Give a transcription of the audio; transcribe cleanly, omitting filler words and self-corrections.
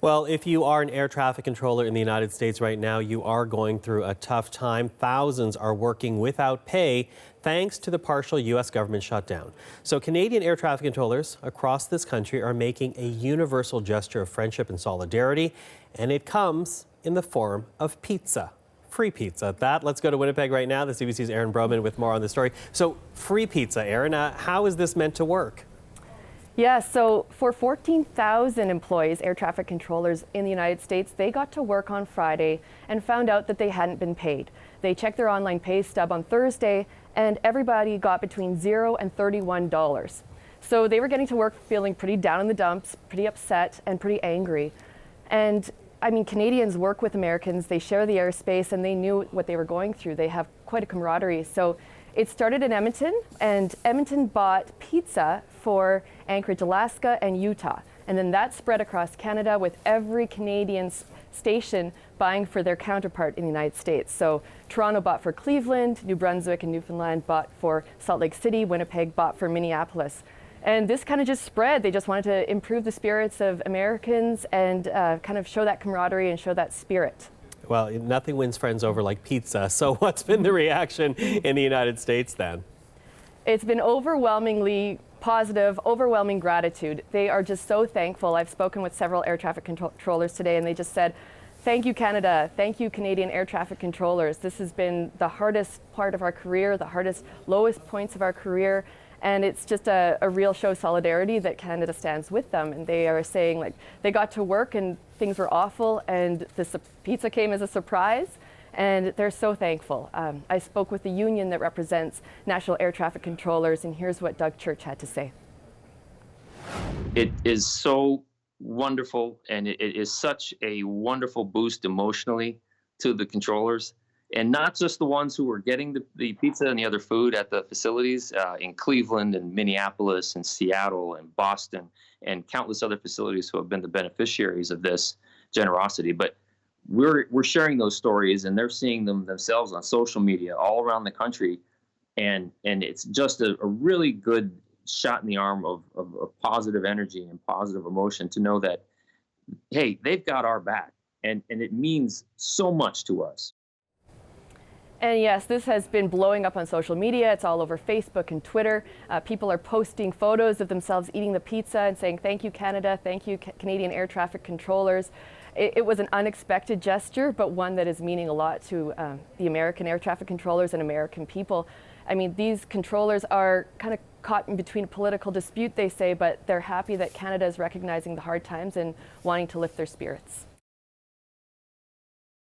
Well, if you are an air traffic controller in the United States right now, you are going through a tough time. Thousands are working without pay thanks to the partial U.S. government shutdown. So Canadian air traffic controllers across this country are making a universal gesture of friendship and solidarity, and it comes in the form of pizza. Free pizza. At that, let's go to Winnipeg right now. The CBC's Aaron Broman with more on the story. So free pizza, Aaron, how is this meant to work? Yeah, so for 14,000 employees, air traffic controllers in the United States, they got to work on Friday and found out that they hadn't been paid. They checked their online pay stub on Thursday, and everybody got between $0 and $31. So they were getting to work feeling pretty down in the dumps, pretty upset, and pretty angry. And I mean, Canadians work with Americans, they share the airspace, and they knew what they were going through. They have quite a camaraderie. So it started in Edmonton, and Edmonton bought pizza for Anchorage, Alaska, and Utah. And then that spread across Canada with every Canadian station buying for their counterpart in the United States. So Toronto bought for Cleveland, New Brunswick and Newfoundland bought for Salt Lake City, Winnipeg bought for Minneapolis. And this kind of just spread. They just wanted to improve the spirits of Americans and kind of show that camaraderie and show that spirit. Well, nothing wins friends over like pizza. So what's been the reaction in the United States then? It's been overwhelmingly positive, overwhelming gratitude. They are just so thankful. I've spoken with several air traffic controllers today, and they just said, thank you, Canada. Thank you, Canadian air traffic controllers. This has been the hardest part of our career, the hardest, lowest points of our career. And it's just a real show of solidarity that Canada stands with them. And they are saying, like, they got to work and things were awful, and the pizza came as a surprise. And they're so thankful. I spoke with the union that represents national air traffic controllers, and here's what Doug Church had to say. It is so wonderful, and it is such a wonderful boost emotionally to the controllers. And not just the ones who are getting the pizza and the other food at the facilities in Cleveland and Minneapolis and Seattle and Boston and countless other facilities who have been the beneficiaries of this generosity. But we're sharing those stories, and they're seeing them themselves on social media all around the country. And it's just a really good shot in the arm of positive energy and positive emotion to know that, hey, they've got our back. And it means so much to us. And yes, this has been blowing up on social media. It's all over Facebook and Twitter. People are posting photos of themselves eating the pizza and saying, thank you, Canada, thank you, Canadian air traffic controllers. It was an unexpected gesture, but one that is meaning a lot to the American air traffic controllers and American people. I mean, these controllers are kind of caught in between a political dispute, they say, but they're happy that Canada is recognizing the hard times and wanting to lift their spirits.